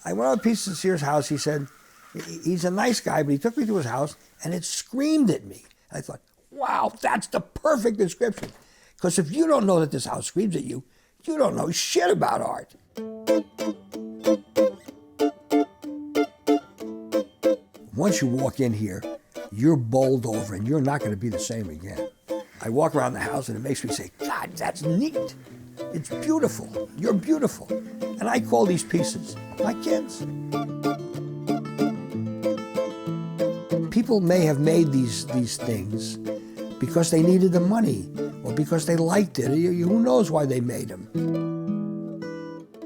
I went on a piece of Cecere's house. He said, he's a nice guy, but he took me to his house and it screamed at me. I thought, wow, that's the perfect description. Because if you don't know that this house screams at you, you don't know shit about art. Once you walk in here, you're bowled over and you're not going to be the same again. I walk around the house and it makes me say, God, that's neat. It's beautiful. You're beautiful. And I call these pieces my kids. People may have made these things because they needed the money or because they liked it. Who knows why they made them?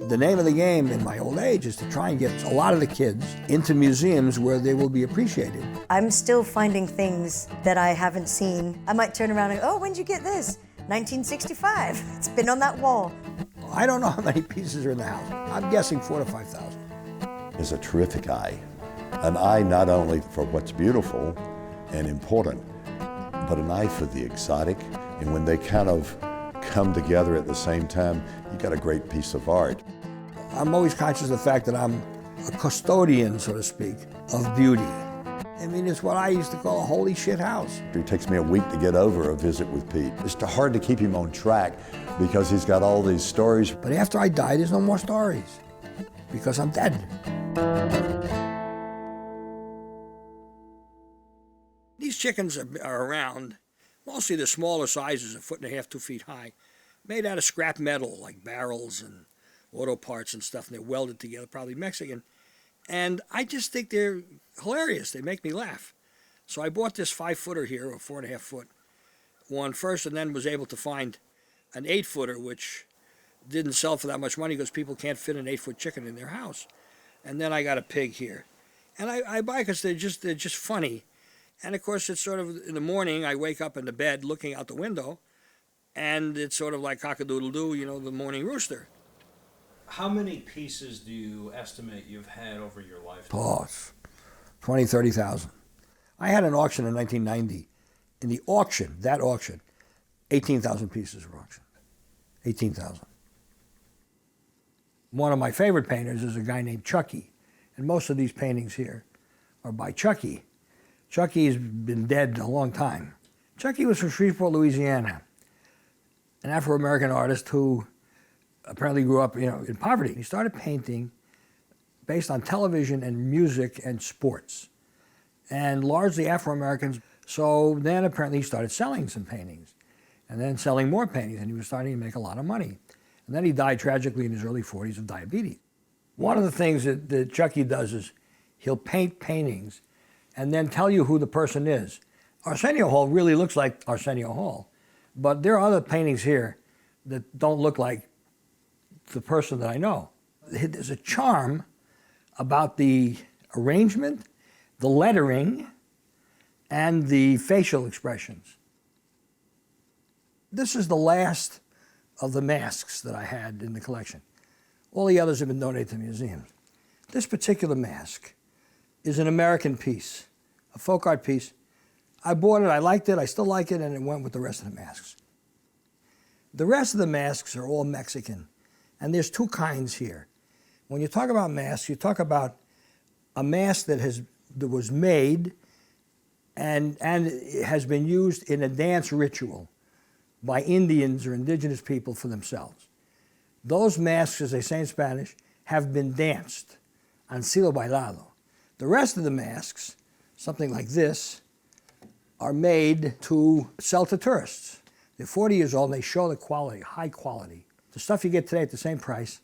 The name of the game in my old age is to try and get a lot of the kids into museums where they will be appreciated. I'm still finding things that I haven't seen. I might turn around and go, oh, when'd you get this? 1965. It's been on that wall. I don't know how many pieces are in the house. I'm guessing 4,000 to 5,000. Is a terrific eye. An eye not only for what's beautiful and important, but an eye for the exotic. And when they kind of come together at the same time, you got a great piece of art. I'm always conscious of the fact that I'm a custodian, so to speak, of beauty. I mean, it's what I used to call a holy shit house. It takes me a week to get over a visit with Pete. It's hard to keep him on track because he's got all these stories. But after I die, there's no more stories because I'm dead. These chickens are around, mostly the smaller sizes, 1.5 feet, 2 feet high, made out of scrap metal, like barrels and auto parts and stuff, and they're welded together, probably Mexican. And I just think they're hilarious. They make me laugh. So I bought this 5-footer here, or 4.5 foot one first, and then was able to find an 8-footer, which didn't sell for that much money because people can't fit an 8-foot chicken in their house. And then I got a pig here. And I buy because they're just funny. And of course, it's sort of in the morning, I wake up in the bed looking out the window, and it's sort of like cock-a-doodle-doo, you know, the morning rooster. How many pieces do you estimate you've had over your lifetime? Oh, 20, 30,000. I had an auction in 1990. In the auction, that auction, 18,000 pieces were auctioned. 18,000. One of my favorite painters is a guy named Chucky. And most of these paintings here are by Chucky. Chucky's been dead a long time. Chucky was from Shreveport, Louisiana, an Afro-American artist who apparently grew up, in poverty. He started painting based on television and music and sports, and largely Afro-Americans. So then apparently he started selling some paintings, and then selling more paintings, and he was starting to make a lot of money. And then he died tragically in his early 40s of diabetes. One of the things that Chucky does is he'll paint paintings and then tell you who the person is. Arsenio Hall really looks like Arsenio Hall, but there are other paintings here that don't look like the person that I know. There's a charm about the arrangement, the lettering, and the facial expressions. This is the last of the masks that I had in the collection. All the others have been donated to museums. This particular mask is an American piece, a folk art piece. I bought it, I liked it, I still like it, and it went with the rest of the masks. The rest of the masks are all Mexican, and there's two kinds here. When you talk about masks, you talk about a mask that was made and it has been used in a dance ritual by Indians or indigenous people for themselves. Those masks, as they say in Spanish, have been danced, han sido bailado. The rest of the masks, something like this, are made to sell to tourists. They're 40 years old and they show the quality, high quality. The stuff you get today at the same price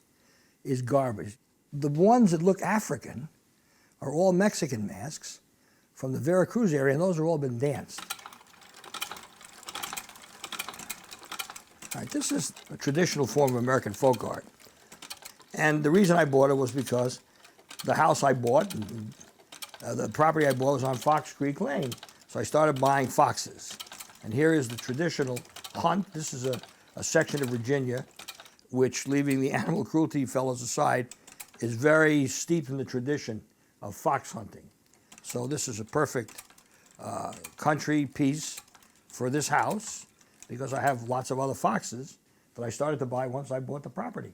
is garbage. The ones that look African are all Mexican masks from the Veracruz area, and those have all been danced. All right, this is a traditional form of American folk art. And the reason I bought it was because the house I bought, the property I bought was on Fox Creek Lane. So I started buying foxes. And here is the traditional hunt. This is a section of Virginia which, leaving the animal cruelty fellows aside, is very steeped in the tradition of fox hunting. So this is a perfect country piece for this house, because I have lots of other foxes that I started to buy once I bought the property.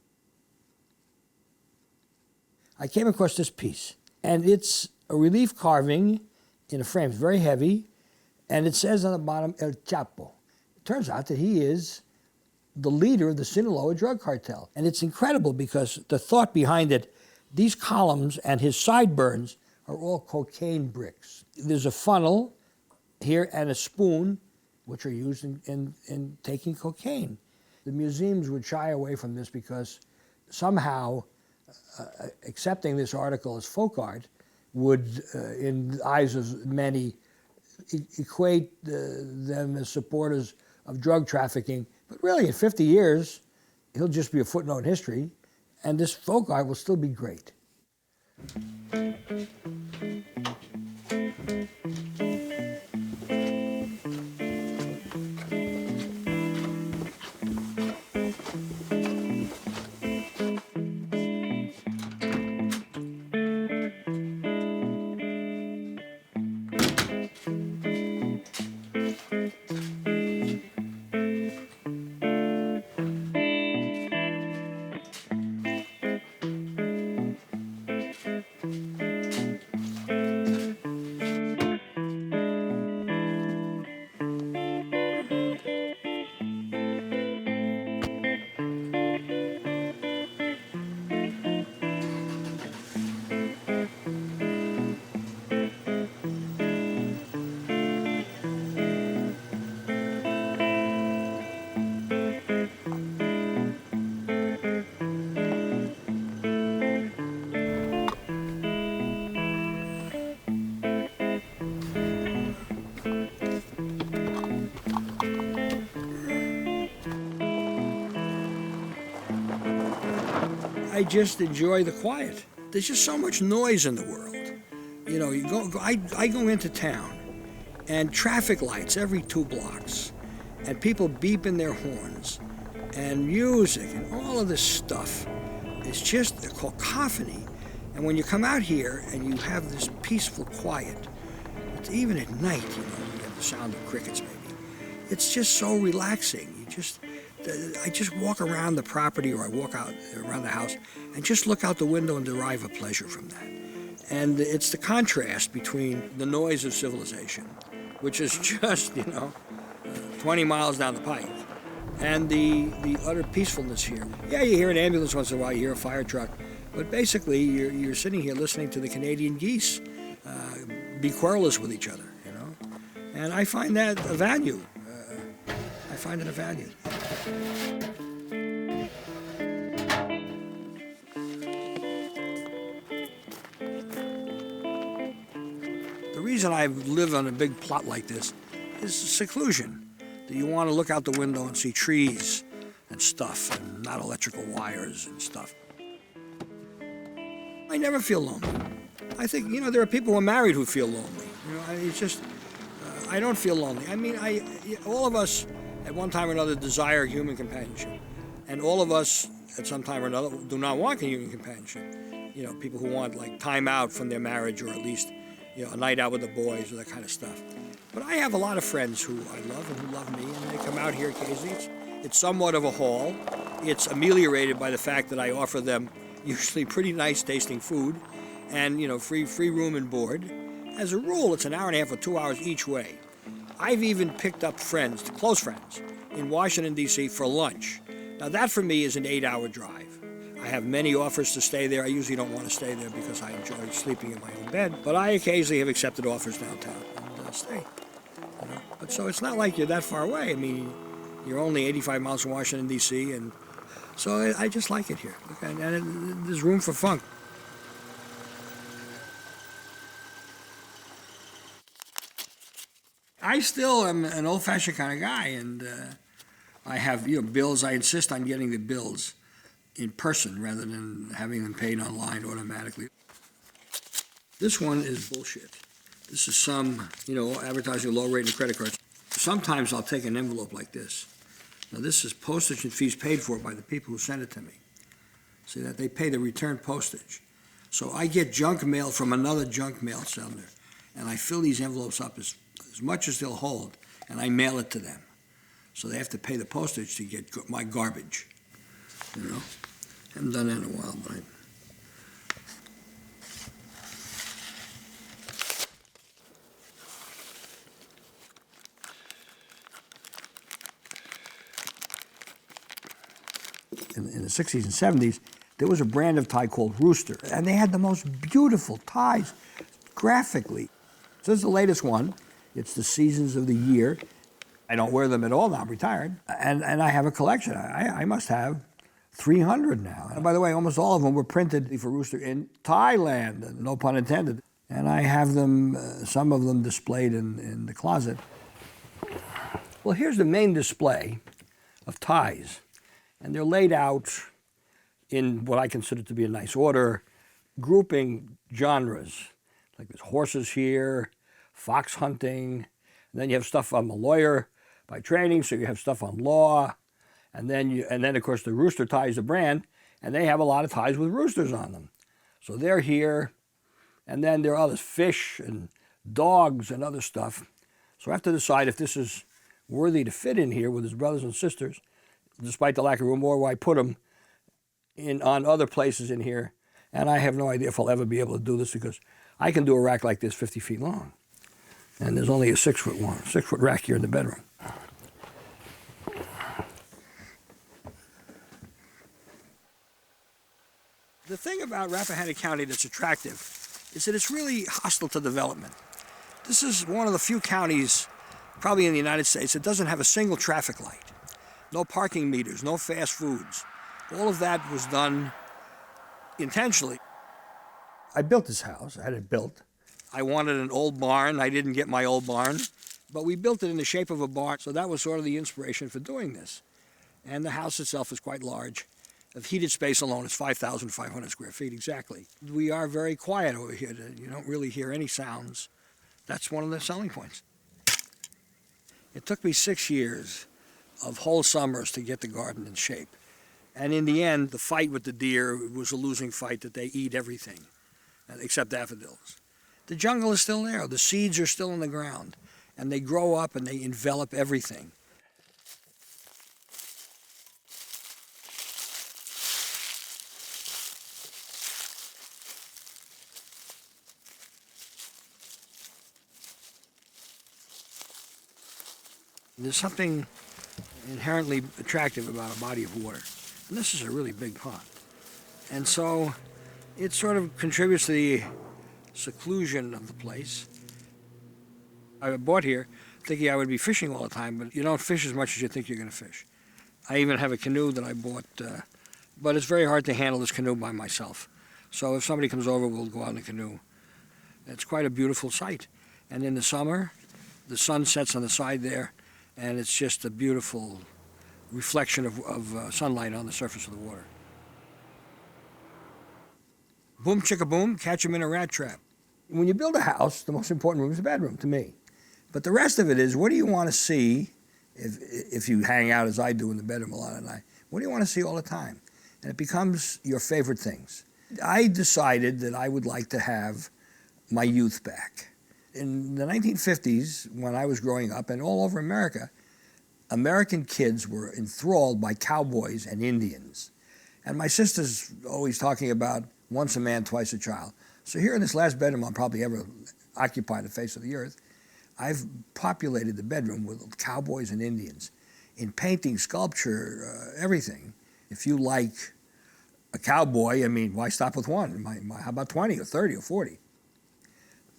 I came across this piece, and it's a relief carving in a frame. It's very heavy, and it says on the bottom, El Chapo. It turns out that he is the leader of the Sinaloa drug cartel. And it's incredible because the thought behind it, these columns and his sideburns are all cocaine bricks. There's a funnel here and a spoon, which are used in taking cocaine. The museums would shy away from this because somehow accepting this article as folk art would, in the eyes of many, equate them as supporters of drug trafficking. But really, in 50 years, he'll just be a footnote in history, and this folk art will still be great. I just enjoy the quiet. There's just so much noise in the world. You know, I go into town, and traffic lights every 2 blocks, and people beeping their horns, and music, and all of this stuff. It's just a cacophony. And when you come out here and you have this peaceful quiet, it's even at night, you have the sound of crickets maybe. It's just so relaxing. I just walk around the property, or I walk out around the house and just look out the window and derive a pleasure from that. And it's the contrast between the noise of civilization, which is just, 20 miles down the pike, and the utter peacefulness here. Yeah, you hear an ambulance once in a while, you hear a fire truck, but basically you're sitting here listening to the Canadian geese be querulous with each other, And I find that a value. I find it a value. The reason I live on a big plot like this is seclusion. That you want to look out the window and see trees and stuff, and not electrical wires and stuff. I never feel lonely. I think, there are people who are married who feel lonely. It's just, I don't feel lonely. I mean, all of us at one time or another desire human companionship. And all of us at some time or another do not want human companionship. People who want time out from their marriage, or at least, a night out with the boys or that kind of stuff. But I have a lot of friends who I love and who love me, and they come out here occasionally. It's somewhat of a haul. It's ameliorated by the fact that I offer them usually pretty nice tasting food and, free room and board. As a rule, it's an hour and a half or 2 hours each way. I've even picked up friends, close friends, in Washington, D.C. for lunch. Now that for me is an 8-hour drive. I have many offers to stay there. I usually don't want to stay there because I enjoy sleeping in my own bed, but I occasionally have accepted offers downtown and stay. But so it's not like you're that far away. I mean, you're only 85 miles from Washington, D.C., and so I just like it here. And there's room for funk. I still am an old-fashioned kind of guy, and I have bills. I insist on getting the bills in person rather than having them paid online automatically. This one is bullshit. This is some, advertising low rate and credit cards. Sometimes I'll take an envelope like this Now this is postage and fees paid for by the people who send it to me. See that? They pay the return postage. So I get junk mail from another junk mail sender, and I fill these envelopes up as much as they'll hold, and I mail it to them. So they have to pay the postage to get my garbage, you know? Haven't done that in a while, but in the 60s and 70s, there was a brand of tie called Rooster, and they had the most beautiful ties graphically. So this is the latest one. It's the seasons of the year. I don't wear them at all now, I'm retired. And I have a collection. I must have 300 now. And by the way, almost all of them were printed for Rooster in Thailand, no pun intended. And I have them, some of them displayed in the closet. Well, here's the main display of ties. And they're laid out in what I consider to be a nice order, grouping genres. Like there's horses here, fox hunting, and then you have stuff. I'm a lawyer by training, so you have stuff on law, and then of course the Rooster tie is a brand, and they have a lot of ties with roosters on them. So they're here, and then there are others, fish and dogs and other stuff. So I have to decide if this is worthy to fit in here with his brothers and sisters, despite the lack of room, or where I put them on other places in here. And I have no idea if I'll ever be able to do this, because I can do a rack like this 50 feet long. And there's only a 6-foot rack here in the bedroom. The thing about Rappahannock County that's attractive is that it's really hostile to development. This is one of the few counties, probably in the United States, that doesn't have a single traffic light. No parking meters, no fast foods. All of that was done intentionally. I built this house, I had it built. I wanted an old barn, I didn't get my old barn, but we built it in the shape of a barn, so that was sort of the inspiration for doing this. And the house itself is quite large. The heated space alone is 5,500 square feet exactly. We are very quiet over here. You don't really hear any sounds. That's one of the selling points. It took me 6 years of whole summers to get the garden in shape. And in the end, the fight with the deer was a losing fight, that they eat everything, except daffodils. The jungle is still there. The seeds are still in the ground, and they grow up and they envelop everything. There's something inherently attractive about a body of water. And this is a really big pond. And so it sort of contributes to the seclusion of the place. I bought here thinking I would be fishing all the time, but you don't fish as much as you think you're going to fish. I even have a canoe that I bought, but it's very hard to handle this canoe by myself. So if somebody comes over, we'll go out in a canoe. It's quite a beautiful sight. And in the summer, the sun sets on the side there, and it's just a beautiful reflection of sunlight on the surface of the water. Boom, chicka boom, catch 'em in a rat trap. When you build a house, the most important room is the bedroom, to me. But the rest of it is, what do you want to see if you hang out, as I do, in the bedroom a lot at night? What do you want to see all the time? And it becomes your favorite things. I decided that I would like to have my youth back. In the 1950s, when I was growing up, and all over America, American kids were enthralled by cowboys and Indians. And my sister's always talking about once a man, twice a child. So here in this last bedroom I'll probably ever occupy the face of the earth, I've populated the bedroom with cowboys and Indians. In painting, sculpture, everything. If you like a cowboy, I mean, why stop with one? How about 20 or 30 or 40?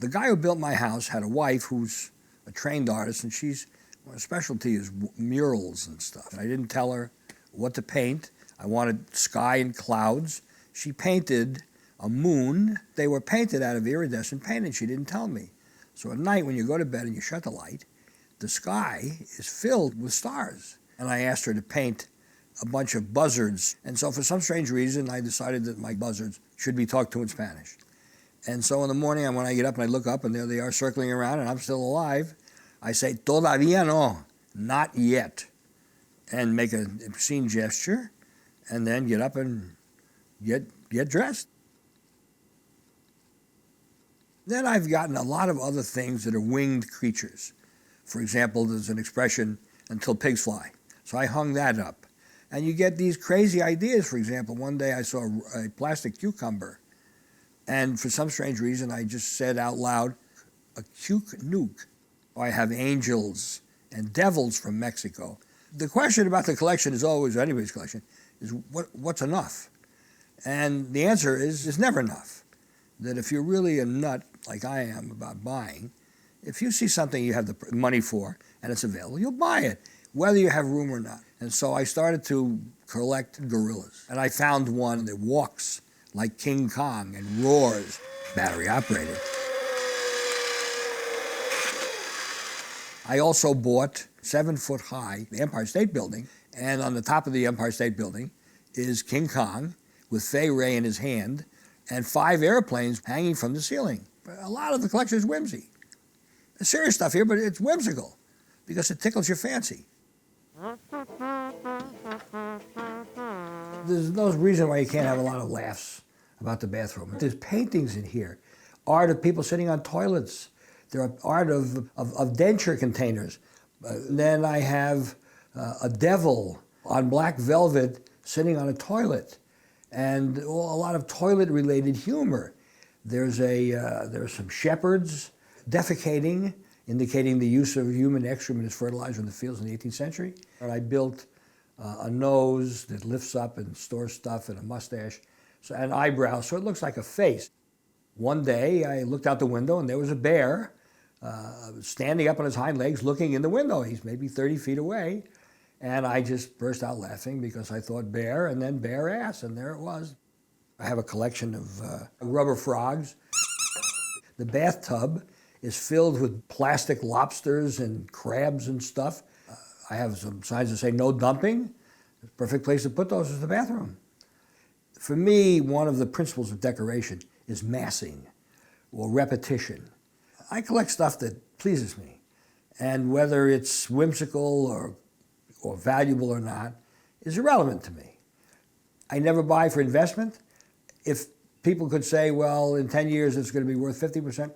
The guy who built my house had a wife who's a trained artist, and her specialty is murals and stuff. I didn't tell her what to paint. I wanted sky and clouds. She painted a moon. They were painted out of iridescent paint, and she didn't tell me. So at night, when you go to bed and you shut the light, the sky is filled with stars. And I asked her to paint a bunch of buzzards. And so for some strange reason, I decided that my buzzards should be talked to in Spanish. And so in the morning, when I get up and I look up, and there they are circling around, and I'm still alive, I say, todavía no, not yet. and make an obscene gesture, and then get up and get dressed. Then I've gotten a lot of other things that are winged creatures. For example, there's an expression, until pigs fly. So I hung that up. And you get these crazy ideas. For example, one day I saw a plastic cucumber, and for some strange reason I just said out loud, a cuke nuke. I have angels and devils from Mexico. The question about the collection is always, anybody's collection, is what's enough? And the answer is, it's never enough. That if you're really a nut, like I am about buying, if you see something you have the money for and it's available, you'll buy it, whether you have room or not. And so I started to collect gorillas. And I found one that walks like King Kong and roars, battery operated. I also bought 7 foot high, the Empire State Building, and on the top of the Empire State Building is King Kong with Fay Ray in his hand and 5 airplanes hanging from the ceiling. A lot of the collection is whimsy. There's serious stuff here, but it's whimsical because it tickles your fancy. There's no reason why you can't have a lot of laughs about the bathroom. There's paintings in here, art of people sitting on toilets. There are art of denture containers. Then I have a devil on black velvet sitting on a toilet, and a lot of toilet-related humor. There are some shepherds defecating, indicating the use of human excrement as fertilizer in the fields in the 18th century. And I built a nose that lifts up and stores stuff, and a mustache, and eyebrows, so it looks like a face. One day I looked out the window and there was a bear standing up on his hind legs looking in the window. He's maybe 30 feet away. And I just burst out laughing because I thought bear and then bear ass, and there it was. I have a collection of rubber frogs. The bathtub is filled with plastic lobsters and crabs and stuff. I have some signs that say no dumping. The perfect place to put those is the bathroom. For me, one of the principles of decoration is massing or repetition. I collect stuff that pleases me, and whether it's whimsical or valuable or not is irrelevant to me. I never buy for investment. If people could say, well, in 10 years it's going to be worth 50%,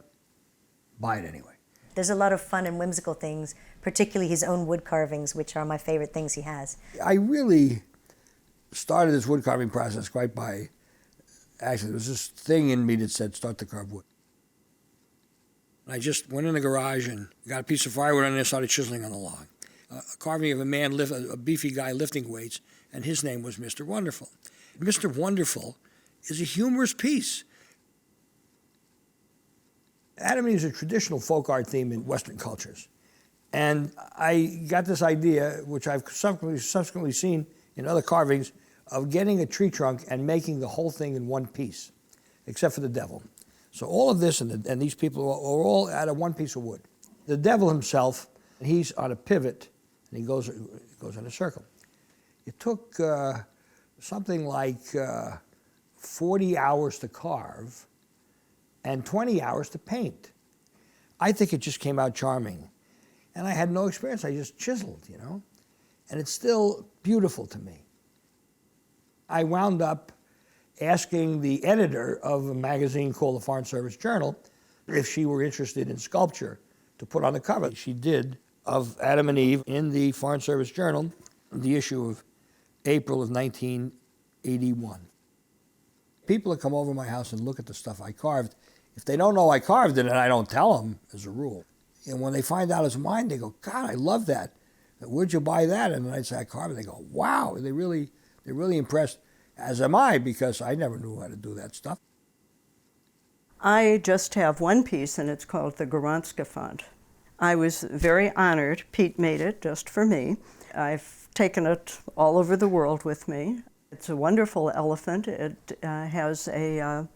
buy it anyway. There's a lot of fun and whimsical things, particularly his own wood carvings, which are my favorite things he has. I really started this wood carving process quite by, actually, there was this thing in me that said, start to carve wood. I just went in the garage and got a piece of firewood on there and started chiseling on the log. A carving of a man, a beefy guy lifting weights, and his name was Mr. Wonderful. Mr. Wonderful is a humorous piece. Adam and Eve is a traditional folk art theme in Western cultures. And I got this idea, which I've subsequently seen in other carvings, of getting a tree trunk and making the whole thing in one piece, except for the devil. So all of this and these people are all out of one piece of wood. The devil himself, he's on a pivot, and he goes in a circle. It took something like 40 hours to carve and 20 hours to paint. I think it just came out charming. And I had no experience. I just chiseled, you know? And it's still beautiful to me. I wound up asking the editor of a magazine called the Foreign Service Journal if she were interested in sculpture to put on the cover. She did, of Adam and Eve in the Foreign Service Journal, the issue of April of 1981. People that come over to my house and look at the stuff I carved, if they don't know I carved it, and I don't tell them as a rule, and when they find out it's mine, they go, God, I love that. Where'd you buy that? And then I'd say, I carved it. They go, wow. They're really impressed, as am I, because I never knew how to do that stuff. I just have one piece, and it's called the Goranska font. I was very honored. Pete made it just for me. I've taken it all over the world with me. It's a wonderful elephant. It has a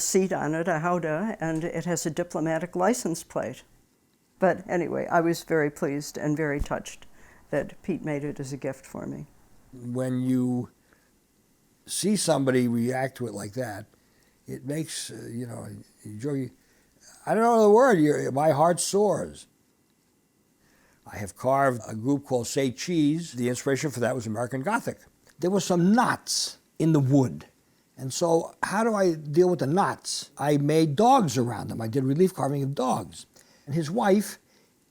seat on it, a howdah, and it has a diplomatic license plate. But anyway, I was very pleased and very touched that Pete made it as a gift for me. When you see somebody react to it like that, it makes, I don't know the word, my heart soars. I have carved a group called Say Cheese. The inspiration for that was American Gothic. There were some knots in the wood. And so how do I deal with the knots? I made dogs around them. I did relief carving of dogs. And his wife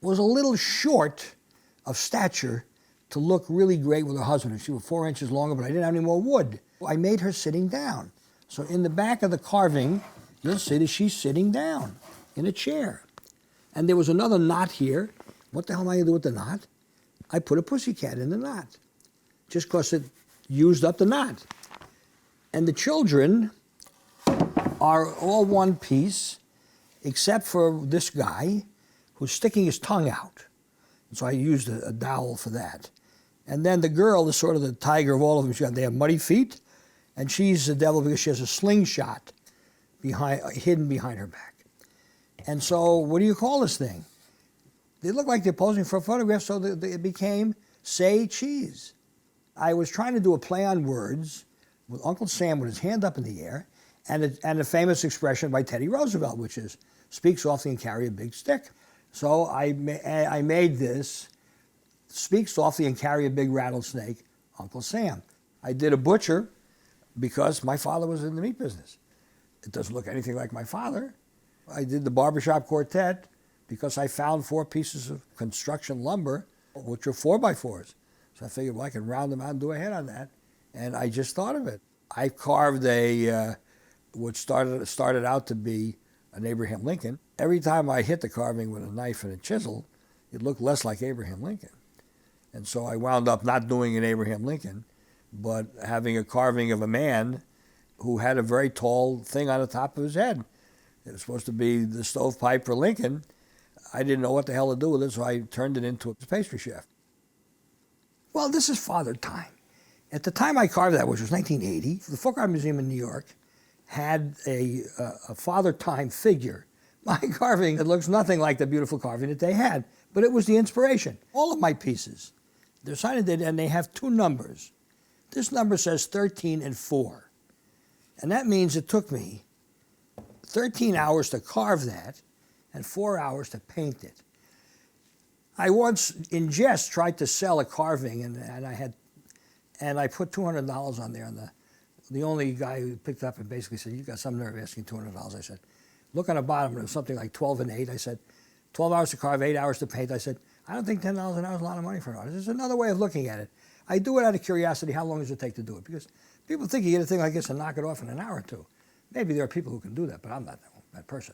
was a little short of stature to look really great with her husband. She was 4 inches longer, but I didn't have any more wood. I made her sitting down. So in the back of the carving, you'll see that she's sitting down in a chair. And there was another knot here. What the hell am I going to do with the knot? I put a pussycat in the knot, just because it used up the knot. And the children are all one piece, except for this guy who's sticking his tongue out. And so I used a dowel for that. And then the girl is sort of the tiger of all of them. They have muddy feet, and she's the devil because she has a slingshot hidden behind her back. And so what do you call this thing? They look like they're posing for a photograph, so it became Say Cheese. I was trying to do a play on words with Uncle Sam with his hand up in the air, and a famous expression by Teddy Roosevelt, which is, speak softly and carry a big stick. So I made this, speak softly and carry a big rattlesnake, Uncle Sam. I did a butcher because my father was in the meat business. It doesn't look anything like my father. I did the barbershop quartet because I found 4 pieces of construction lumber, which are 4x4s. So I figured, well, I can round them out and do a head on that. And I just thought of it. I carved what started out to be an Abraham Lincoln. Every time I hit the carving with a knife and a chisel, it looked less like Abraham Lincoln. And so I wound up not doing an Abraham Lincoln, but having a carving of a man who had a very tall thing on the top of his head. It was supposed to be the stovepipe for Lincoln. I didn't know what the hell to do with it, so I turned it into a pastry chef. Well, this is Father Time. At the time I carved that, which was 1980, the Folk Art Museum in New York had a Father Time figure. My carving, it looks nothing like the beautiful carving that they had, but it was the inspiration. All of my pieces, they're signed and they have 2 numbers. This number says 13 and 4. And that means it took me 13 hours to carve that and 4 hours to paint it. I once, in jest, tried to sell a carving, and I put $200 on there, and the only guy who picked up and basically said, "You got some nerve asking $200." I said, "Look on the bottom, it was something like 12 and 8." I said, 12 hours to carve, 8 hours to paint. I said, "I don't think $10 an hour is a lot of money for an artist." There's another way of looking at it. I do it out of curiosity. How long does it take to do it? Because people think you get a thing like this and knock it off in an hour or 2. Maybe there are people who can do that, but I'm not that person.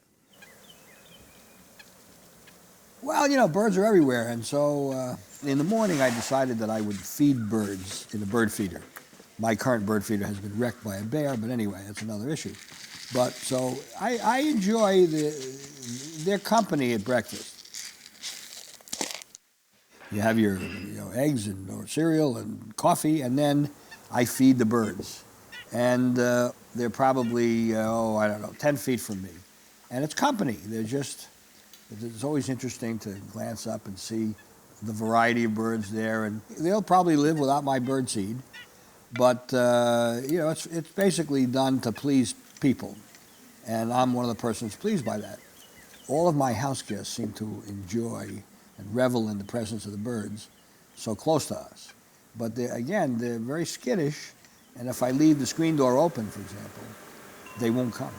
Well, birds are everywhere, and so in the morning I decided that I would feed birds in a bird feeder. My current bird feeder has been wrecked by a bear, but anyway, that's another issue. But so I enjoy their company at breakfast. You have your eggs or cereal and coffee, and then I feed the birds. And they're probably, 10 feet from me. And it's company. It's always interesting to glance up and see the variety of birds there. And they'll probably live without my bird seed. But, it's basically done to please people. And I'm one of the persons pleased by that. All of my house guests seem to enjoy and revel in the presence of the birds so close to us. But they're very skittish. And if I leave the screen door open, for example, they won't come.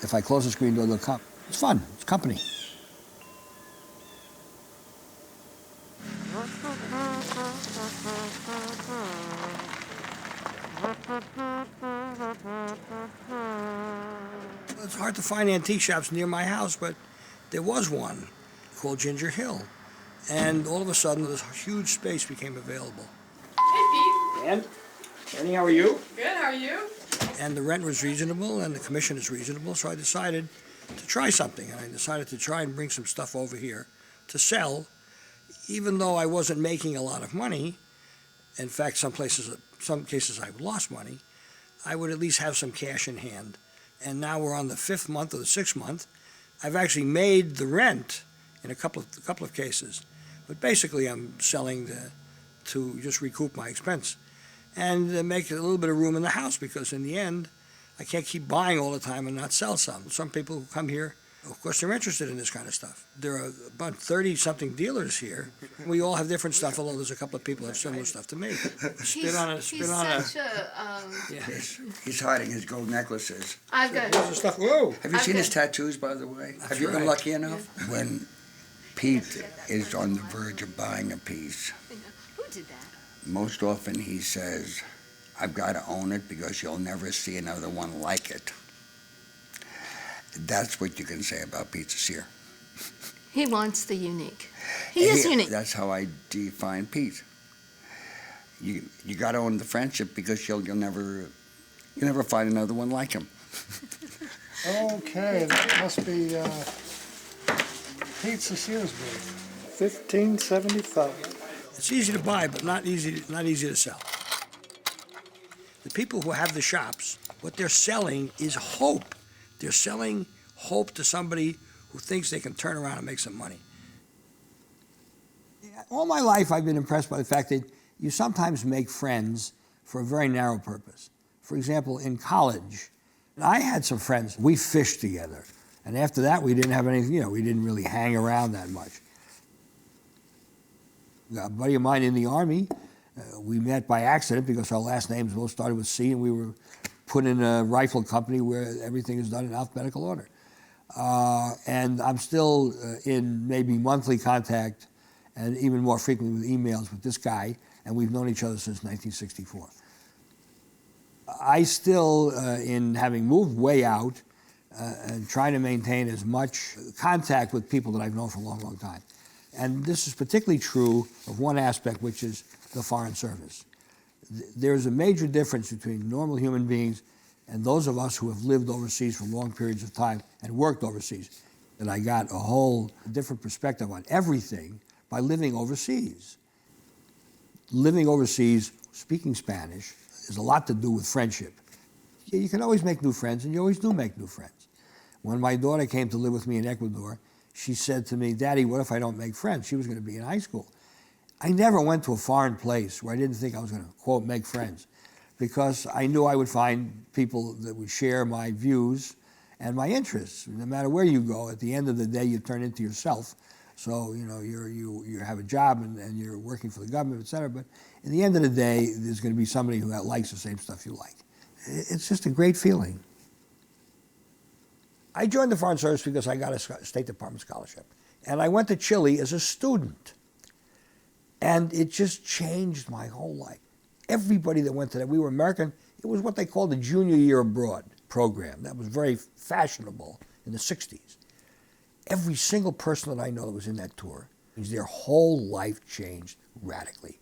If I close the screen door, they'll come. It's fun. It's company. It's hard to find antique shops near my house, but there was one called Ginger Hill. And all of a sudden, this huge space became available. Hey, Pete. And Jenny, how are you? Good, how are you? And the rent was reasonable, and the commission is reasonable, so I decided to try something. And I decided to try and bring some stuff over here to sell, even though I wasn't making a lot of money. In fact, some cases I lost money. I would at least have some cash in hand. And now we're on the 5th month or the 6th month. I've actually made the rent in a couple of cases, but basically I'm selling to just recoup my expense and make a little bit of room in the house, because in the end, I can't keep buying all the time and not sell some. Some people who come here Of course, they're interested in this kind of stuff. There are about 30-something dealers here. We all have different stuff, although there's a couple of people who have similar stuff to me. Spit on a... He's such a. Yeah. He's hiding his gold necklaces. I've got. There's the stuff. Whoa! Have you seen Okay. his tattoos, by the way? Have you been right. lucky enough? When Pete is on the verge of buying a piece, Who did that? most often he says, I've got to own it because you'll never see another one like it. That's what you can say about Pete Cecere. He wants the unique. He is unique. That's how I define Pete. You got to own the friendship because you'll never find another one like him. Okay, that must be Pete Cecere's booth. 1575. It's easy to buy, but not easy to sell. The people who have the shops, what they're selling is hope. They're selling hope to somebody who thinks they can turn around and make some money. All my life, I've been impressed by the fact that you sometimes make friends for a very narrow purpose. For example, in college, I had some friends. We fished together. And after that, we didn't have anything, we didn't really hang around that much. A buddy of mine in the Army, we met by accident because our last names both started with C, and we were put in a rifle company where everything is done in alphabetical order. And I'm still in maybe monthly contact and even more frequently with emails with this guy, and we've known each other since 1964. I still, in having moved way out, and trying to maintain as much contact with people that I've known for a long, long time. And this is particularly true of one aspect, which is the Foreign Service. There's a major difference between normal human beings and those of us who have lived overseas for long periods of time and worked overseas. And I got a whole different perspective on everything by living overseas. Living overseas, speaking Spanish, has a lot to do with friendship. You can always make new friends, and you always do make new friends. When my daughter came to live with me in Ecuador, she said to me, Daddy, what if I don't make friends? She was going to be in high school. I never went to a foreign place where I didn't think I was going to, quote, make friends, because I knew I would find people that would share my views and my interests. No matter where you go, at the end of the day, you turn into yourself. So, you have a job and you're working for the government, et cetera, but in the end of the day, there's going to be somebody who likes the same stuff you like. It's just a great feeling. I joined the Foreign Service because I got a State Department scholarship. And I went to Chile as a student. And it just changed my whole life. Everybody that went to that, we were American, it was what they called the Junior Year Abroad program. That was very fashionable in the 60s. Every single person that I know that was in that tour, their whole life changed radically.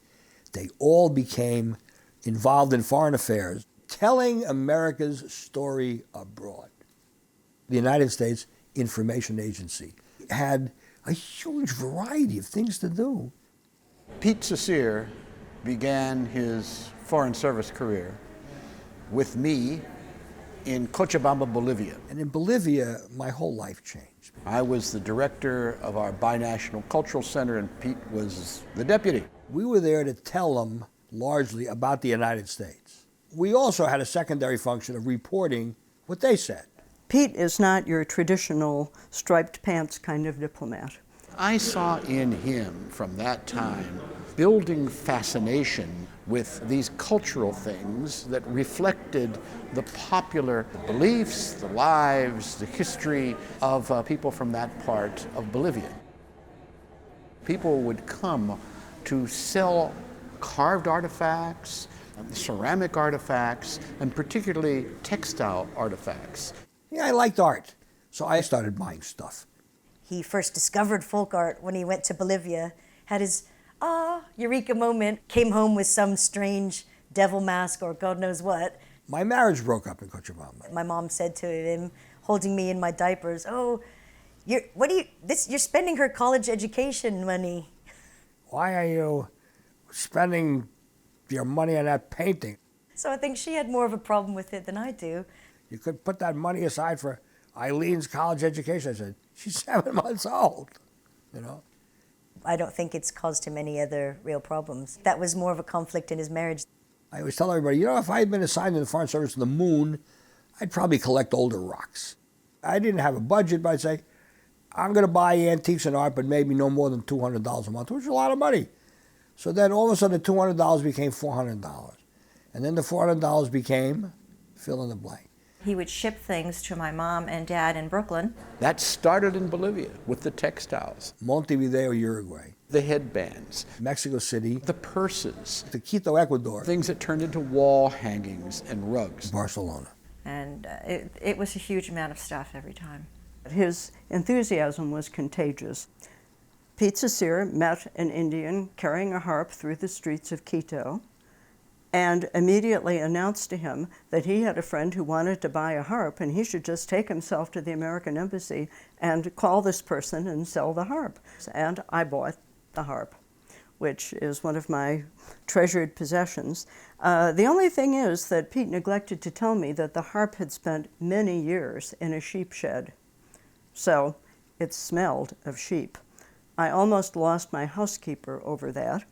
They all became involved in foreign affairs, telling America's story abroad. The United States Information Agency had a huge variety of things to do. Pete Cecere began his Foreign Service career with me in Cochabamba, Bolivia. And in Bolivia, my whole life changed. I was the director of our Binational Cultural Center, and Pete was the deputy. We were there to tell them largely about the United States. We also had a secondary function of reporting what they said. Pete is not your traditional striped pants kind of diplomat. I saw in him from that time building fascination with these cultural things that reflected the popular beliefs, the lives, the history of people from that part of Bolivia. People would come to sell carved artifacts, ceramic artifacts, and particularly textile artifacts. Yeah, I liked art, so I started buying stuff. He first discovered folk art when he went to Bolivia, had his eureka moment, came home with some strange devil mask or God knows what. My marriage broke up in Cochabamba. My mom said to him, holding me in my diapers, "Oh, you're spending her college education money." Why are you spending your money on that painting? So I think she had more of a problem with it than I do. You could put that money aside for Eileen's college education. I said, she's 7 months old, I don't think it's caused him any other real problems. That was more of a conflict in his marriage. I always tell everybody, if I had been assigned to the Foreign Service to the moon, I'd probably collect older rocks. I didn't have a budget, but I'd say, I'm going to buy antiques and art, but maybe no more than $200 a month, which is a lot of money. So then all of a sudden, the $200 became $400. And then the $400 became fill in the blank. He would ship things to my mom and dad in Brooklyn. That started in Bolivia with the textiles. Montevideo, Uruguay. The headbands. Mexico City. The purses. To Quito, Ecuador. Things that turned into wall hangings and rugs. Barcelona. And it was a huge amount of stuff every time. His enthusiasm was contagious. Pete Cecere met an Indian carrying a harp through the streets of Quito and immediately announced to him that he had a friend who wanted to buy a harp and he should just take himself to the American embassy and call this person and sell the harp. And I bought the harp, which is one of my treasured possessions. The only thing is that Pete neglected to tell me that the harp had spent many years in a sheep shed. So it smelled of sheep. I almost lost my housekeeper over that,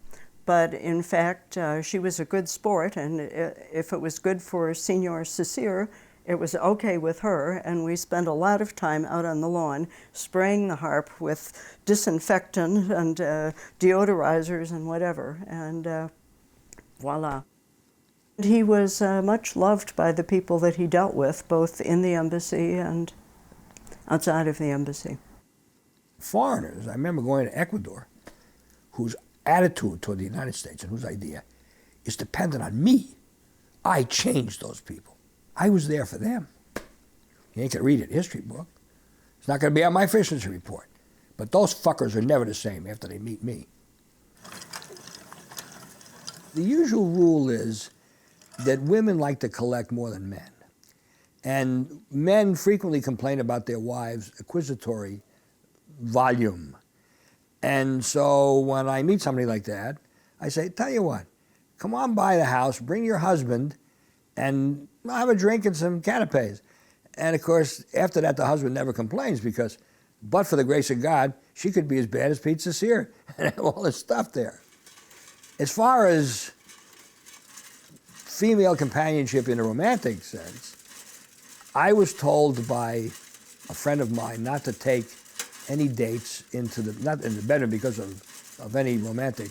but in fact, she was a good sport, and if it was good for Senor Cecere, it was okay with her, and we spent a lot of time out on the lawn spraying the harp with disinfectant and deodorizers and whatever, and voila. He was much loved by the people that he dealt with, both in the embassy and outside of the embassy. Foreigners, I remember going to Ecuador, whose attitude toward the United States and whose idea is dependent on me. I changed those people. I was there for them. You ain't gonna read it in a history book. It's not gonna be on my efficiency report. But those fuckers are never the same after they meet me. The usual rule is that women like to collect more than men. And men frequently complain about their wives' acquisitory volume. And so when I meet somebody like that, I say, tell you what, come on by the house, bring your husband, and have a drink and some canapes. And of course, after that, the husband never complains because, but for the grace of God, she could be as bad as Pete Cecere and have all this stuff there. As far as female companionship in a romantic sense, I was told by a friend of mine not to take any dates into not in the bedroom because of any romantic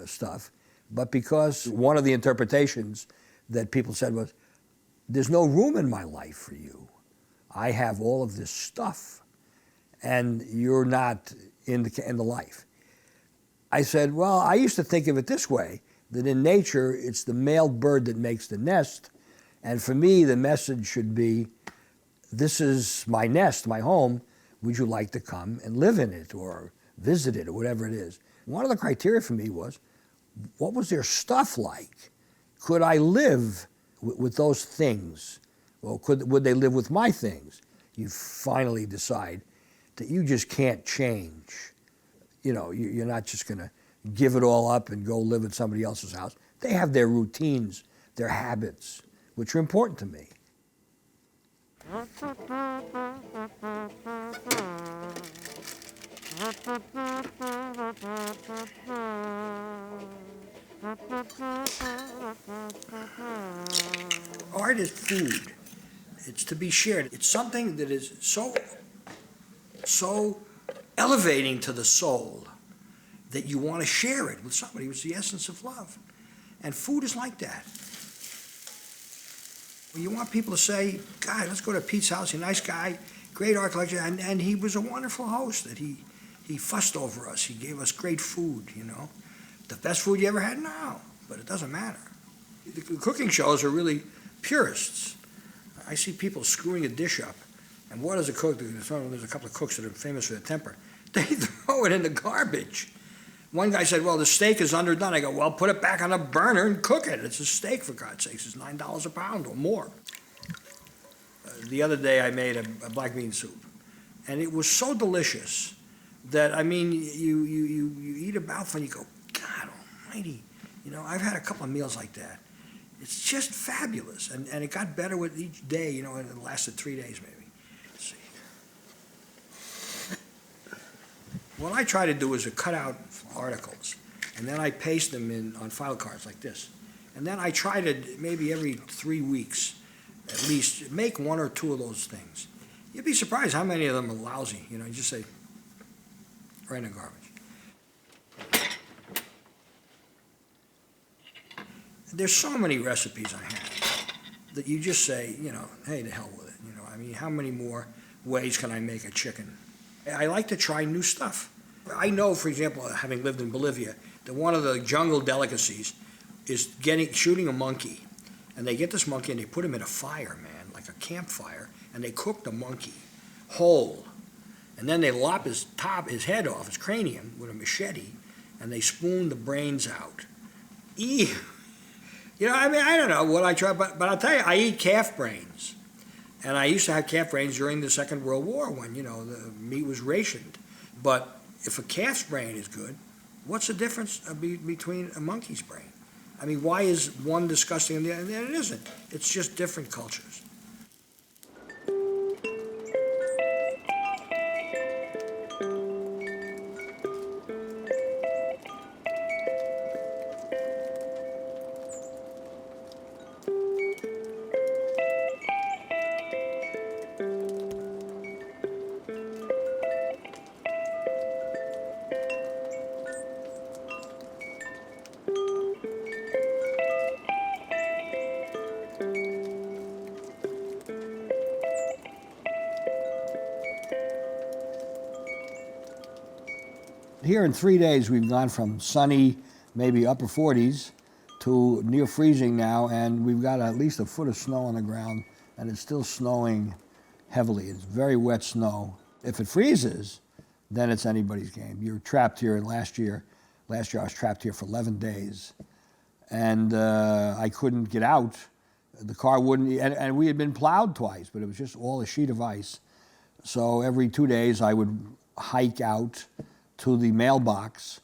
stuff, but because one of the interpretations that people said was, there's no room in my life for you. I have all of this stuff, and you're not in the life. I said, well, I used to think of it this way, that in nature, it's the male bird that makes the nest, and for me, the message should be, this is my nest, my home, would you like to come and live in it or visit it or whatever it is? One of the criteria for me was, what was their stuff like? Could I live with those things? Well, would they live with my things? You finally decide that you just can't change. You know, you're not just gonna give it all up and go live at somebody else's house. They have their routines, their habits, which are important to me. Art is food. It's to be shared. It's something that is so elevating to the soul that you want to share it with somebody. It's the essence of love. And food is like that. You want people to say, God, let's go to Pete's house, he's a nice guy, great art collection, and he was a wonderful host, that he fussed over us, he gave us great food, you know. The best food you ever had? No, but it doesn't matter. The cooking shows are really purists. I see people screwing a dish up, and what does a cook do? There's a couple of cooks that are famous for their temper. They throw it in the garbage. One guy said, well, the steak is underdone. I go, well, put it back on the burner and cook it. It's a steak, for God's sakes. It's $9 a pound or more. The other day I made a black bean soup, and it was so delicious that, I mean, you eat a mouthful and you go, God almighty. You know, I've had a couple of meals like that. It's just fabulous, and it got better with each day, you know, and it lasted 3 days maybe. Let's see. What I try to do is to cut out articles, and then I paste them in on file cards like this. And then I try to, maybe every 3 weeks, at least, make 1 or 2 of those things. You'd be surprised how many of them are lousy. You know, you just say, right in the garbage. There's so many recipes I have that you just say, you know, hey, to hell with it. You know, I mean, how many more ways can I make a chicken? I like to try new stuff. I know, for example, having lived in Bolivia, that one of the jungle delicacies is shooting a monkey. And they get this monkey and they put him in a fire, man, like a campfire, and they cook the monkey whole. And then they lop his head off, his cranium, with a machete, and they spoon the brains out. Ew. You know, I mean, I don't know what I try, but I'll tell you, I eat calf brains. And I used to have calf brains during the Second World War when, you know, the meat was rationed. But if a calf's brain is good, what's the difference between a monkey's brain? I mean, why is one disgusting and the other? It isn't. It's just different cultures. Here in 3 days, we've gone from sunny, maybe upper 40s, to near freezing now, and we've got at least a foot of snow on the ground, and it's still snowing heavily. It's very wet snow. If it freezes, then it's anybody's game. You're trapped here. Last year I was trapped here for 11 days, and I couldn't get out. The car wouldn't, and we had been plowed twice, but it was just all a sheet of ice. So every 2 days I would hike out to the mailbox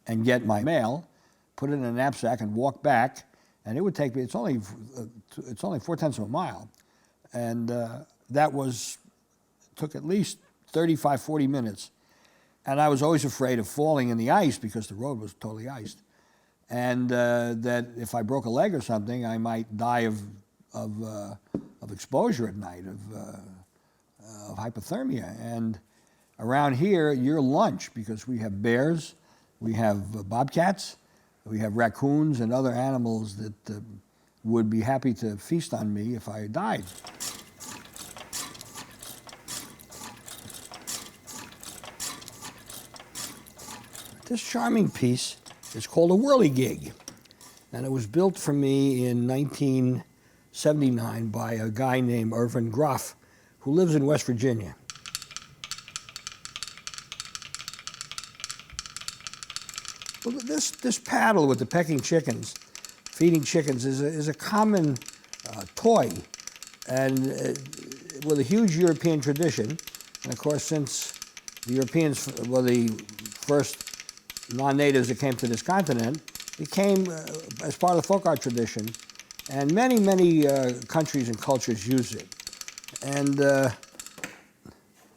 and get my mail, put it in a knapsack and walk back, and it would take me, it's only 4/10 of a mile, and took at least 35, 40 minutes. And I was always afraid of falling in the ice because the road was totally iced. And that if I broke a leg or something, I might die of exposure at night, of hypothermia. And around here, you're lunch because we have bears, we have bobcats, we have raccoons and other animals that would be happy to feast on me if I died. This charming piece is called a whirligig, and it was built for me in 1979 by a guy named Irvin Groff, who lives in West Virginia. Well, this paddle with the pecking chickens, feeding chickens, is a common toy, and with a huge European tradition. And of course, since the Europeans were the first non-natives that came to this continent, it came as part of the folk art tradition, and many, many countries and cultures use it. And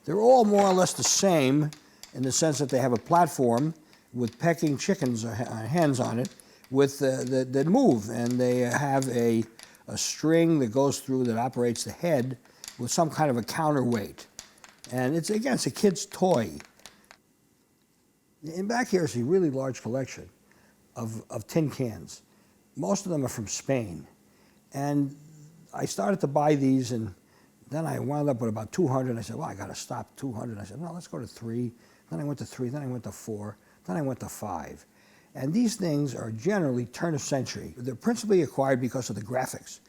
they're all more or less the same in the sense that they have a platform with pecking chickens or hens on it that move, and they have a string that goes through that operates the head with some kind of a counterweight. And it's a kid's toy. And back here is a really large collection of tin cans. Most of them are from Spain. And I started to buy these, and then I wound up with about 200. I said, well, I got to stop 200. I said, no, let's go to 3. Then I went to 3. Then I went to 4. Then I went to 5. And these things are generally turn of century. They're principally acquired because of the graphics.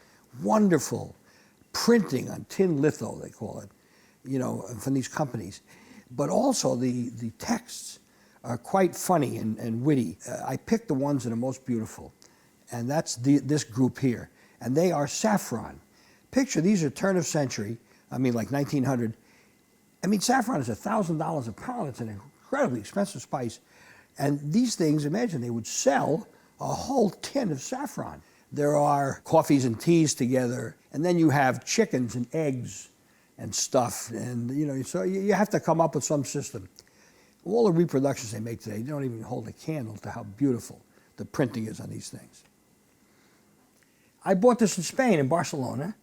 Wonderful printing on tin litho, they call it, you know, from these companies. But also the texts are quite funny and witty. I picked the ones that are most beautiful, and that's this group here. And they are saffron. Picture, these are turn of century, I mean like 1900. I mean, saffron is $1,000 a pound. It's an incredibly expensive spice. And these things, imagine, they would sell a whole tin of saffron. There are coffees and teas together, and then you have chickens and eggs and stuff. And, you know, so you have to come up with some system. All the reproductions they make today, they don't even hold a candle to how beautiful the printing is on these things. I bought this in Spain, in Barcelona.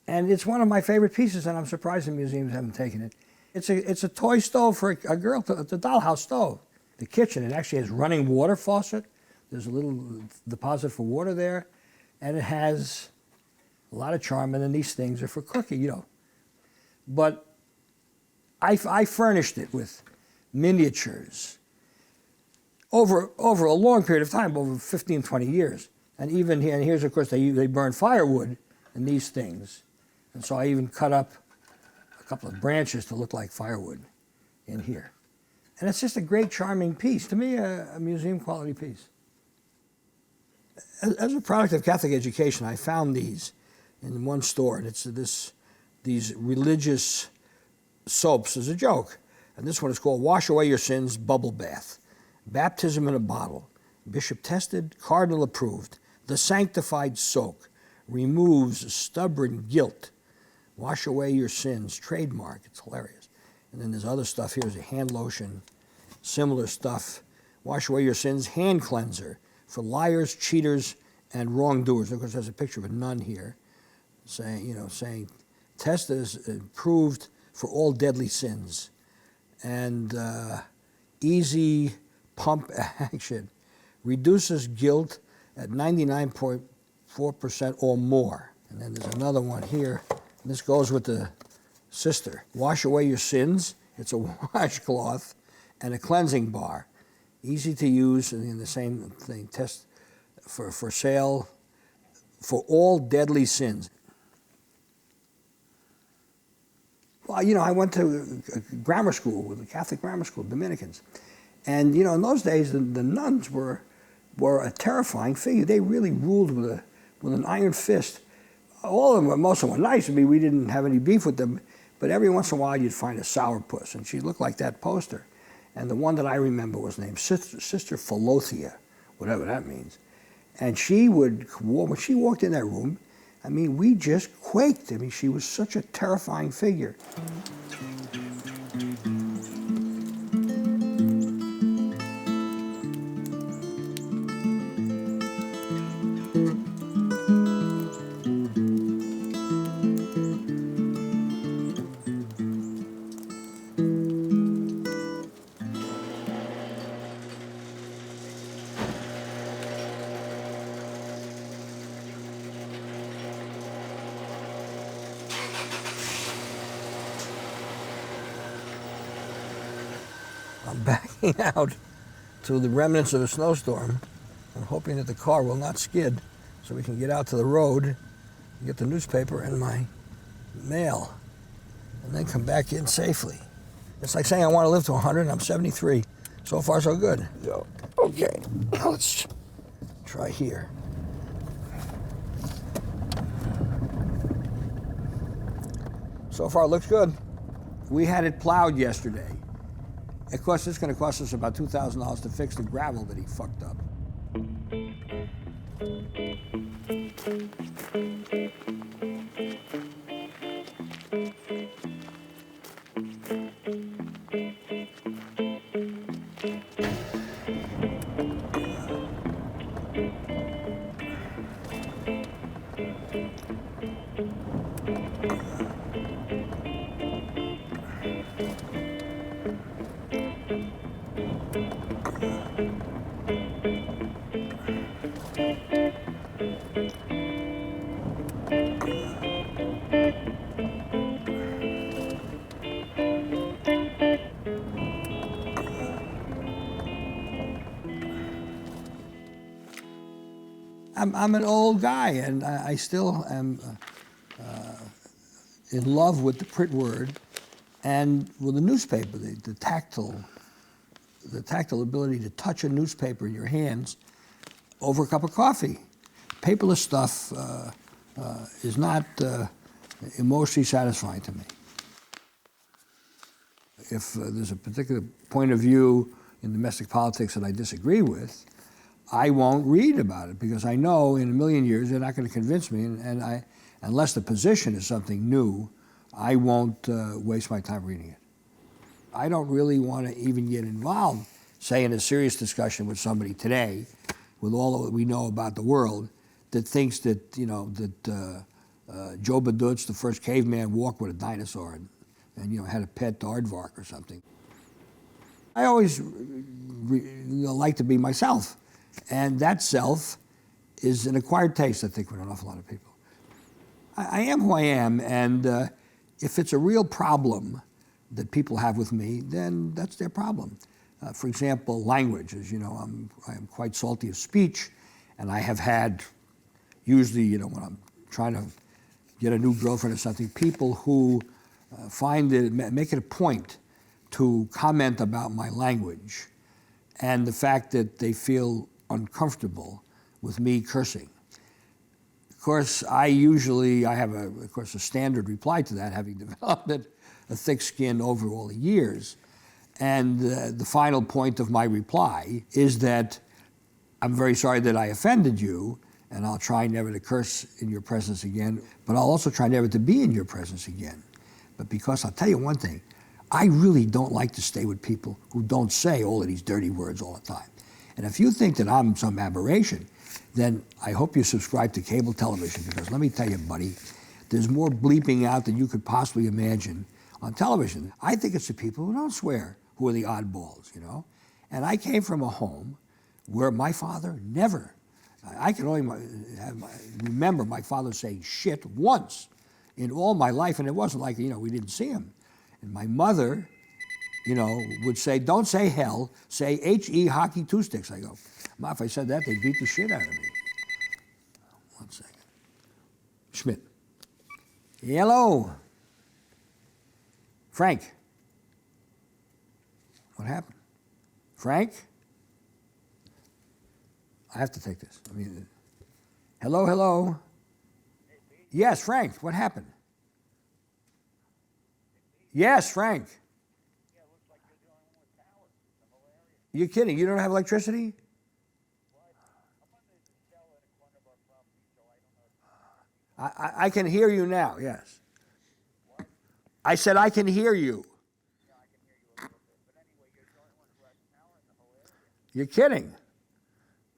And it's one of my favorite pieces, and I'm surprised the museums haven't taken it. It's a toy stove for a girl, it's a dollhouse stove. The kitchen, it actually has running water faucet. There's a little deposit for water there, and it has a lot of charm, and then these things are for cooking, you know. But I furnished it with miniatures over a long period of time, over 15, 20 years. And even here, and here's, of course, they burn firewood in these things. And so I even cut up a couple of branches to look like firewood in here. And it's just a great, charming piece. To me, a museum quality piece. As a product of Catholic education, I found these in one store, and it's these religious soaps as a joke. And this one is called Wash Away Your Sins Bubble Bath. Baptism in a bottle. Bishop tested, cardinal approved. The sanctified soak removes stubborn guilt. Wash away your sins, trademark. It's hilarious. And then there's other stuff. Here's a hand lotion, similar stuff. Wash away your sins, hand cleanser for liars, cheaters, and wrongdoers. Of course, there's a picture of a nun here saying, test is approved for all deadly sins. And easy pump action reduces guilt at 99.4% or more. And then there's another one here. This goes with the sister. Wash away your sins. It's a washcloth and a cleansing bar. Easy to use, and in the same thing. Test for sale for all deadly sins. Well, you know, I went to a grammar school, with a Catholic grammar school, Dominicans. And, you know, in those days, the nuns were a terrifying figure. They really ruled with an iron fist. All of them, most of them were nice. I mean, we didn't have any beef with them, but every once in a while you'd find a sourpuss, and she looked like that poster. And the one that I remember was named Sister Philothea, whatever that means. And she would, when she walked in that room, I mean, we just quaked. I mean, she was such a terrifying figure. I'm backing out to the remnants of a snowstorm. I'm hoping that the car will not skid so we can get out to the road and get the newspaper and my mail and then come back in safely. It's like saying I want to live to 100 and I'm 73. So far, so good. So, okay, now let's try here. So far, it looks good. We had it plowed yesterday. Of course, it's going to cost us about $2,000 to fix the gravel that he fucked up. I'm an old guy, and I still am in love with the print word and with the newspaper, the tactile ability to touch a newspaper in your hands over a cup of coffee. Paperless stuff is not emotionally satisfying to me. If there's a particular point of view in domestic politics that I disagree with, I won't read about it because I know in a million years they're not going to convince me, and unless the position is something new, I won't waste my time reading it. I don't really want to even get involved, say, in a serious discussion with somebody today, with all that we know about the world, that thinks that Joe Badutz, the first caveman, walked with a dinosaur and had a pet aardvark or something. I always like to be myself, and that self is an acquired taste, I think, with an awful lot of people. I am who I am, and if it's a real problem that people have with me, then that's their problem. For example, language. As you know, I am quite salty of speech, and I have had, usually, when I'm trying to get a new girlfriend or something, people who make it a point to comment about my language and the fact that they feel uncomfortable with me cursing. Of course, I have a standard reply to that, having developed a thick skin over all the years. And the final point of my reply is that I'm very sorry that I offended you, and I'll try never to curse in your presence again, but I'll also try never to be in your presence again. But because I'll tell you one thing, I really don't like to stay with people who don't say all of these dirty words all the time. And if you think that I'm some aberration, then I hope you subscribe to cable television, because let me tell you, buddy, there's more bleeping out than you could possibly imagine on television. I think it's the people who don't swear who are the oddballs, And I came from a home where my father never, I can only remember my father saying shit once in all my life, and it wasn't like, we didn't see him. And my mother, would say, don't say hell, say H-E hockey two sticks. I go, Ma, if I said that, they'd beat the shit out of me. 1 second. Schmidt. Hello. Frank. What happened? Frank? I have to take this. Hello? Yes, Frank, what happened? Yes, Frank. You're kidding, you don't have electricity? I can hear you now, yes. I said I can hear you. You're kidding.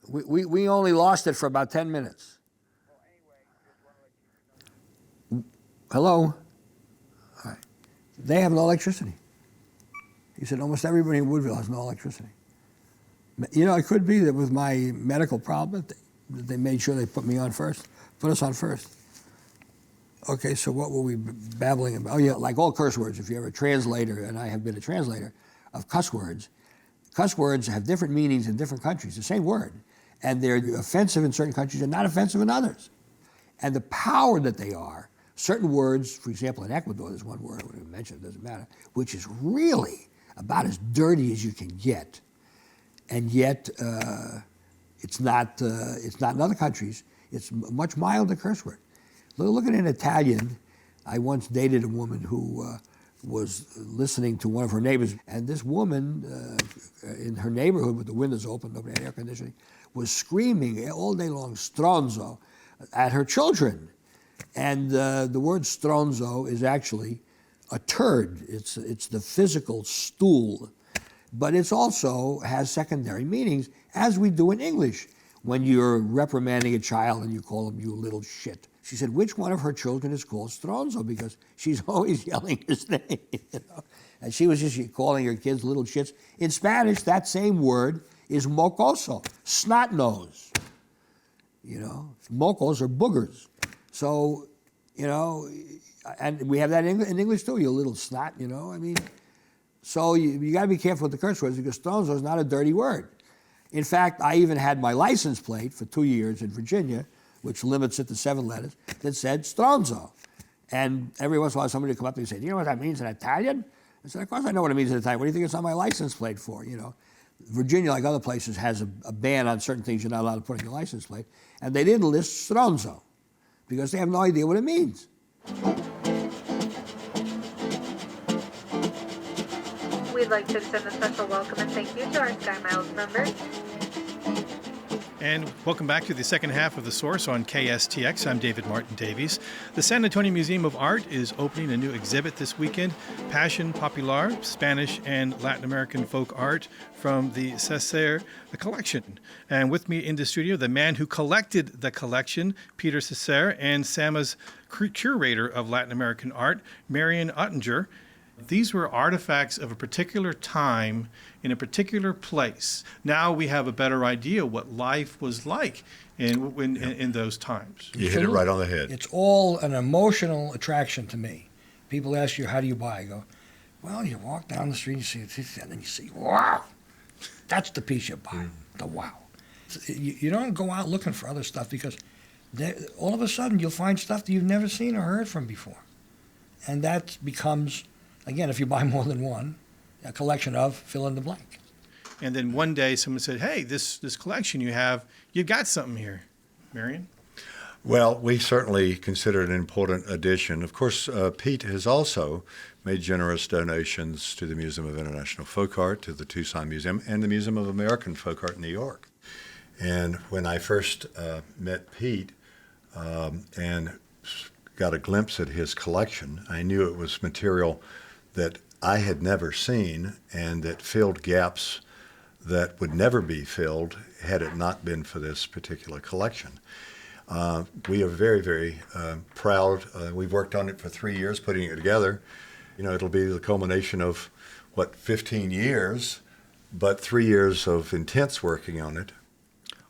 We only lost it for about 10 minutes. Hello? All right. They have no electricity. He said almost everybody in Woodville has no electricity. It could be that with my medical problem, that they made sure they put us on first. Okay, so what were we babbling about? Oh yeah, like all curse words, if you're a translator, and I have been a translator of cuss words have different meanings in different countries, the same word. And they're offensive in certain countries and not offensive in others. And the power that they are, certain words, for example, in Ecuador, there's one word I wouldn't even mention, it doesn't matter, which is really about as dirty as you can get. And yet, it's not in other countries. It's a much milder curse word. Look at it in Italian. I once dated a woman who was listening to one of her neighbors, and this woman in her neighborhood with the windows open, nobody had air conditioning, was screaming all day long, Stronzo, at her children. And the word Stronzo is actually a turd. It's the physical stool. But it also has secondary meanings, as we do in English. When you're reprimanding a child and you call him, you little shit. She said, which one of her children is called Stronzo? Because she's always yelling his name. And she was just calling her kids little shits. In Spanish, that same word is mocoso, snot nose. Mocos are boogers. So, and we have that in English too, you little snot, So you got to be careful with the curse words, because Stronzo is not a dirty word. In fact, I even had my license plate for 2 years in Virginia, which limits it to 7 letters, that said Stronzo. And every once in a while somebody would come up to me and say, do you know what that means in Italian? I said, of course I know what it means in Italian. What do you think it's on my license plate for, Virginia, like other places, has a ban on certain things you're not allowed to put on your license plate. And they didn't list Stronzo, because they have no idea what it means. We'd like to extend a special welcome and thank you to our Sky Miles members. And welcome back to the second half of The Source on KSTX. I'm David Martin Davies. The San Antonio Museum of Art is opening a new exhibit this weekend, Passion Popular, Spanish and Latin American Folk Art from the Cecere collection. And with me in the studio, the man who collected the collection, Peter Cecere, and SAMA's curator of Latin American art, Marion Ottinger. These were artifacts of a particular time in a particular place. Now we have a better idea what life was like in those times. You hit it right on the head. It's all an emotional attraction to me. People ask you, how do you buy? I go, well, you walk down the street, you see it, and then you see, wow, that's the piece you buy, the wow. You don't go out looking for other stuff because all of a sudden you'll find stuff that you've never seen or heard from before. And that becomes, again, if you buy more than one, a collection of fill in the blank. And then one day someone said, hey, this collection you've got something here. Marion? Well, we certainly consider it an important addition. Of course, Pete has also made generous donations to the Museum of International Folk Art, to the Tucson Museum, and the Museum of American Folk Art in New York. And when I first met Pete and got a glimpse at his collection, I knew it was material that I had never seen and that filled gaps that would never be filled had it not been for this particular collection. We are very, very proud. We've worked on it for 3 years, putting it together. You know, it'll be the culmination of, 15 years, but 3 years of intense working on it.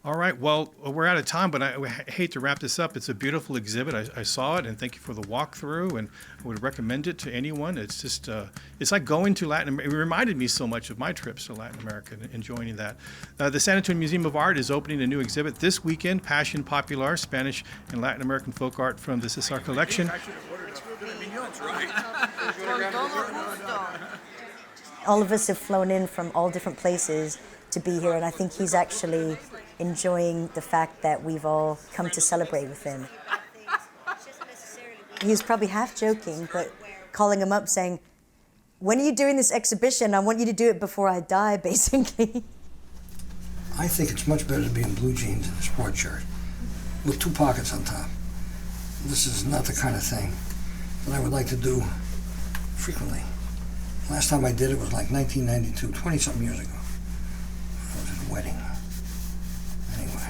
All right. Well, we're out of time, but I hate to wrap this up. It's a beautiful exhibit. I saw it, and thank you for the walkthrough, and I would recommend it to anyone. It's just, it's like going to Latin America. It reminded me so much of my trips to Latin America and joining that. The San Antonio Museum of Art is opening a new exhibit this weekend, Passion Popular, Spanish and Latin American Folk Art from the Cecere collection. All of us have flown in from all different places to be here, and I think he's actually enjoying the fact that we've all come to celebrate with him. He was probably half joking, but calling him up saying, when are you doing this exhibition? I want you to do it before I die, basically. I think it's much better to be in blue jeans and a sport shirt with 2 pockets on top. This is not the kind of thing that I would like to do frequently. Last time I did it was like 1992, 20-something years ago. I was at a wedding. Anyway,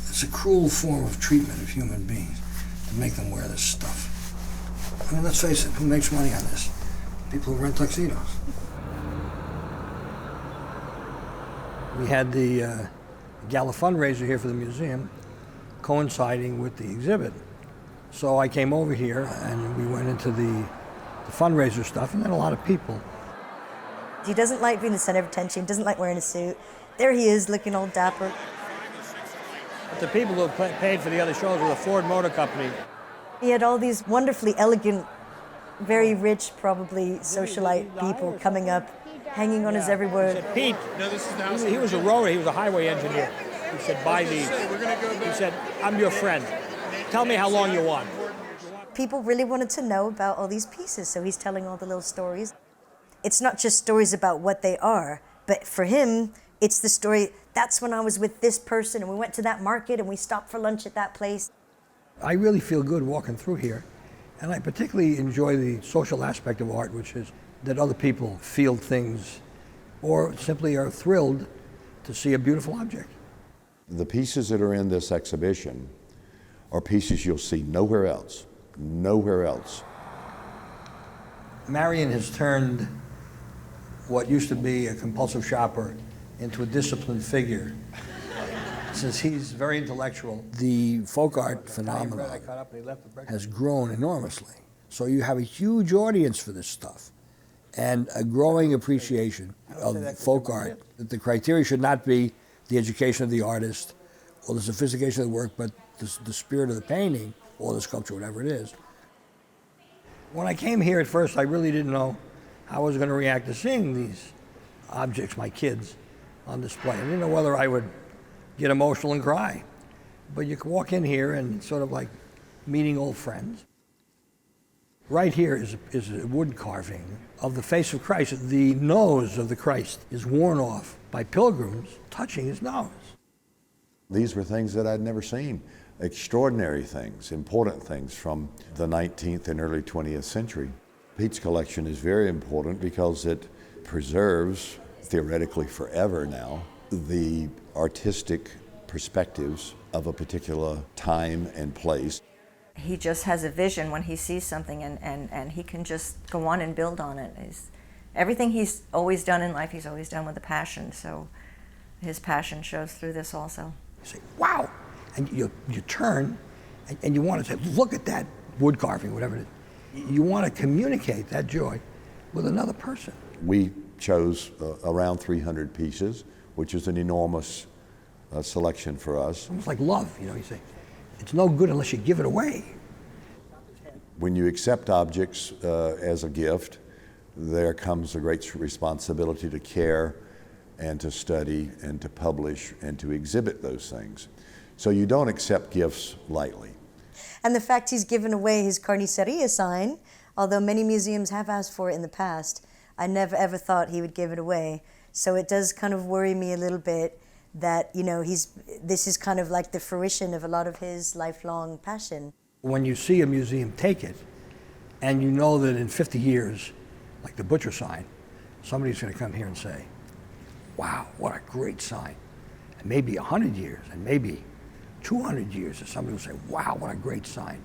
it's a cruel form of treatment of human beings to make them wear this stuff. I mean, let's face it, who makes money on this? People who rent tuxedos. We had the gala fundraiser here for the museum coinciding with the exhibit. So I came over here and we went into the fundraiser stuff, and then a lot of people. He doesn't like being the center of attention, doesn't like wearing a suit. There he is, looking all dapper. But the people who paid for the other shows were the Ford Motor Company. He had all these wonderfully elegant, very rich, probably socialite people coming up, hanging on his every word. He said, Pete, he was a rower, he was a highway engineer. He said, buy these. He said, I'm your friend. Tell me how long you want. People really wanted to know about all these pieces, so he's telling all the little stories. It's not just stories about what they are, but for him, it's the story, that's when I was with this person, and we went to that market, and we stopped for lunch at that place. I really feel good walking through here, and I particularly enjoy the social aspect of art, which is that other people feel things or simply are thrilled to see a beautiful object. The pieces that are in this exhibition are pieces you'll see nowhere else. Nowhere else. Marion has turned what used to be a compulsive shopper into a disciplined figure. Since he's very intellectual, the folk art phenomenon has grown enormously. So you have a huge audience for this stuff and a growing appreciation of folk art. That the criteria should not be the education of the artist or the sophistication of the work, but the spirit of the painting or the sculpture, whatever it is. When I came here at first, I really didn't know how I was going to react to seeing these objects, my kids, on display. I didn't know whether I would get emotional and cry. But you can walk in here and it's sort of like meeting old friends. Right here is a wood carving of the face of Christ. The nose of the Christ is worn off by pilgrims touching his nose. These were things that I'd never seen. Extraordinary things, important things from the 19th and early 20th century. Pete's collection is very important because it preserves, theoretically forever now, the artistic perspectives of a particular time and place. He just has a vision when he sees something, and he can just go on and build on it. Everything he's always done in life, he's always done with a passion, so his passion shows through this also. You say, wow, and you turn and you want to say, look at that wood carving, whatever it is. You want to communicate that joy with another person. We chose around 300 pieces, which is an enormous selection for us. Almost like love, you say, it's no good unless you give it away. When you accept objects as a gift, there comes a great responsibility to care and to study and to publish and to exhibit those things. So you don't accept gifts lightly. And the fact he's given away his Carniceria sign, although many museums have asked for it in the past, I never ever thought he would give it away. So it does kind of worry me a little bit that, this is kind of like the fruition of a lot of his lifelong passion. When you see a museum take it, and you know that in 50 years, like the butcher sign, somebody's going to come here and say, wow, what a great sign. And maybe 100 years, and maybe 200 years, and somebody will say, wow, what a great sign.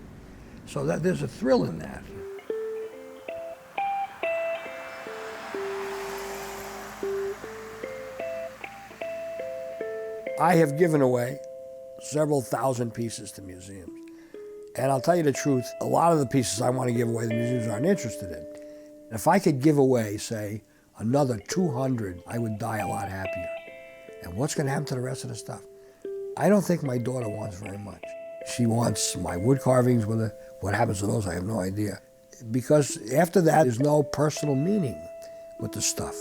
So there's a thrill in that. I have given away several thousand pieces to museums. And I'll tell you the truth, a lot of the pieces I want to give away the museums aren't interested in. If I could give away, say, another 200, I would die a lot happier. And what's going to happen to the rest of the stuff? I don't think my daughter wants very much. She wants my wood carvings with her. What happens to those, I have no idea. Because after that, there's no personal meaning with the stuff.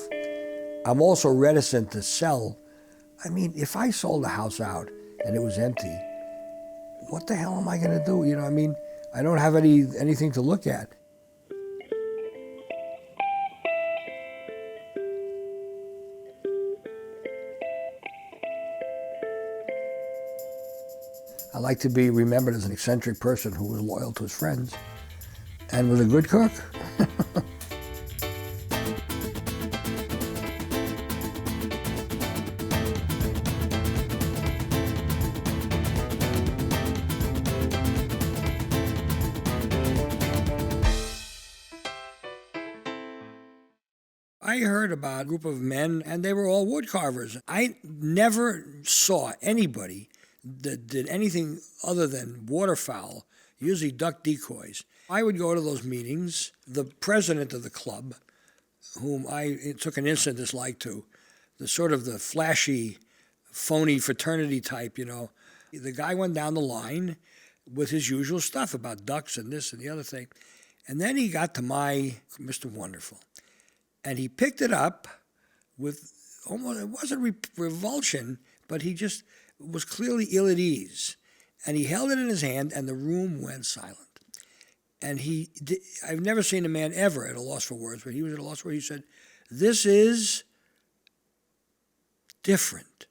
I'm also reticent to sell. I mean, if I sold the house out and it was empty, what the hell am I going to do? I don't have anything to look at. I like to be remembered as an eccentric person who was loyal to his friends and was a good cook. I heard about a group of men, and they were all wood carvers. I never saw anybody that did anything other than waterfowl, usually duck decoys. I would go to those meetings. The president of the club, whom I took an instant dislike to, the sort of the flashy, phony fraternity type, the guy went down the line with his usual stuff about ducks and this and the other thing. And then he got to my Mr. Wonderful. And he picked it up with almost, it wasn't revulsion, but he just was clearly ill at ease. And he held it in his hand, and the room went silent. And I've never seen a man ever at a loss for words, but he was at a loss for words. He said, this is different,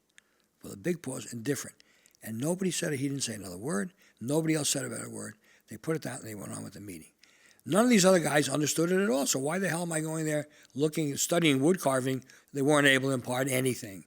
with a big pause, and different. And nobody said it. He didn't say another word. Nobody else said about a word. They put it down, and they went on with the meeting. None of these other guys understood it at all. So why the hell am I going there studying wood carving? They weren't able to impart anything.